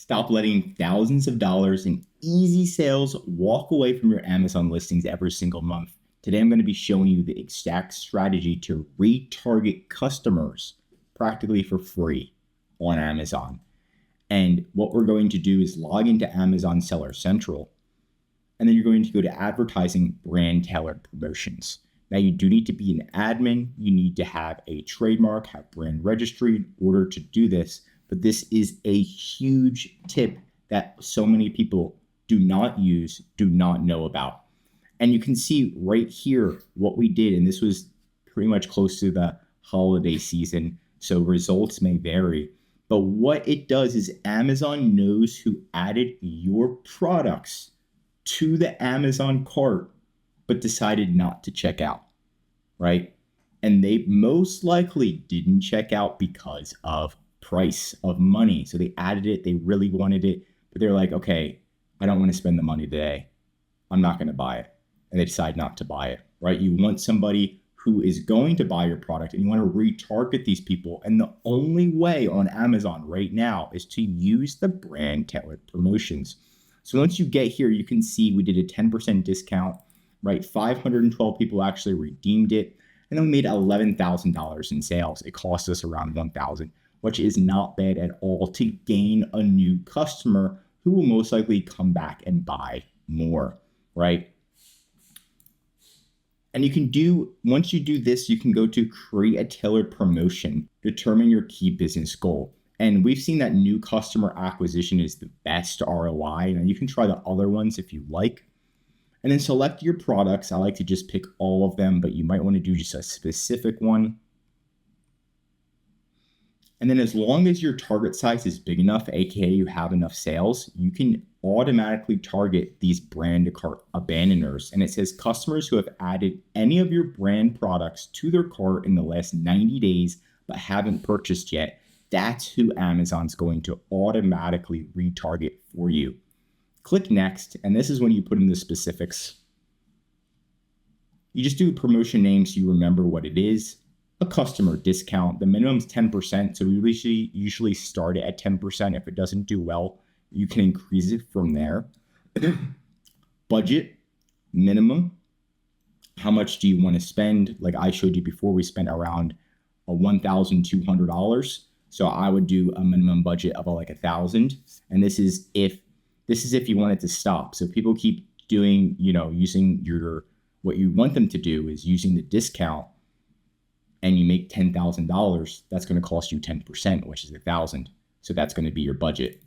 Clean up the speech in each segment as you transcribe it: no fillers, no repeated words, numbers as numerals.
Stop letting thousands of dollars in easy sales walk away from your Amazon listings every single month. Today, I'm going to be showing you the exact strategy to retarget customers practically for free on Amazon. And what we're going to do is log into Amazon Seller Central, and then you're going to go to advertising brand tailored promotions. Now, you do need to be an admin. You need to have a trademark, have brand registry in order to do this. But this is a huge tip that so many people do not use, do not know about. And you can see right here what we did. And this was pretty much close to the holiday season, so results may vary. But what it does is Amazon knows who added your products to the Amazon cart, but decided not to check out, right? And they most likely didn't check out because of price, of money. So they added it, they really wanted it, but they're like, okay, I don't want to spend the money today. I'm not going to buy it. And they decide not to buy it, right? You want somebody who is going to buy your product, and you want to retarget these people. And the only way on Amazon right now is to use the brand tailored promotions. So once you get here, you can see we did a 10% discount, right? 512 people actually redeemed it. And then we made $11,000 in sales. It cost us around $1,000, which is not bad at all to gain a new customer who will most likely come back and buy more, right? And you can once you do this, you can go to create a tailored promotion, determine your key business goal. And we've seen that new customer acquisition is the best ROI. And you can try the other ones if you like. And then select your products. I like to just pick all of them, but you might want to do just a specific one. And then as long as your target size is big enough, aka you have enough sales, you can automatically target these brand to cart abandoners. And it says customers who have added any of your brand products to their cart in the last 90 days but haven't purchased yet. That's who Amazon's going to automatically retarget for you. Click next, and this is when you put in the specifics. You just do a promotion name so you remember what it is. A customer discount. The minimum is 10%, so we usually start it at 10%. If it doesn't do well, you can increase it from there. Budget, minimum. How much do you want to spend? Like I showed you before, we spent around $1,200. So I would do a minimum budget of like $1,000. And this is if you want it to stop. So people keep doing, using what you want them to do is using the discount, and you make $10,000, that's going to cost you 10%, which is $1,000. So that's going to be your budget.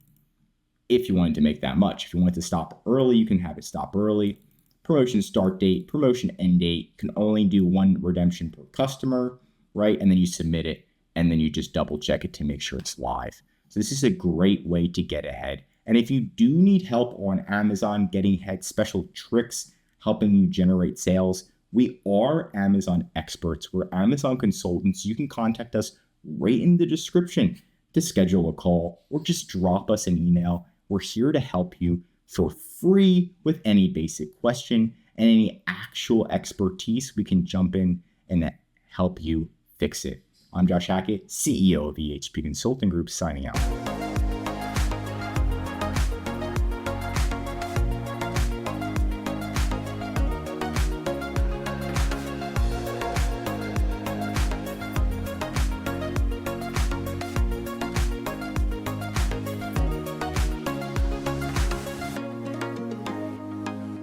If you wanted to make that much, if you want it to stop early, you can have it stop early. Promotion start date, promotion end date, can only do one redemption per customer, right? And then you submit it, and then you just double check it to make sure it's live. So this is a great way to get ahead. And if you do need help on Amazon getting ahead, special tricks, helping you generate sales, we are Amazon experts. We're Amazon consultants. You can contact us right in the description to schedule a call or just drop us an email. We're here to help you for free with any basic question and any actual expertise. We can jump in and help you fix it. I'm Josh Hackett, CEO of EHP Consulting Group, signing out.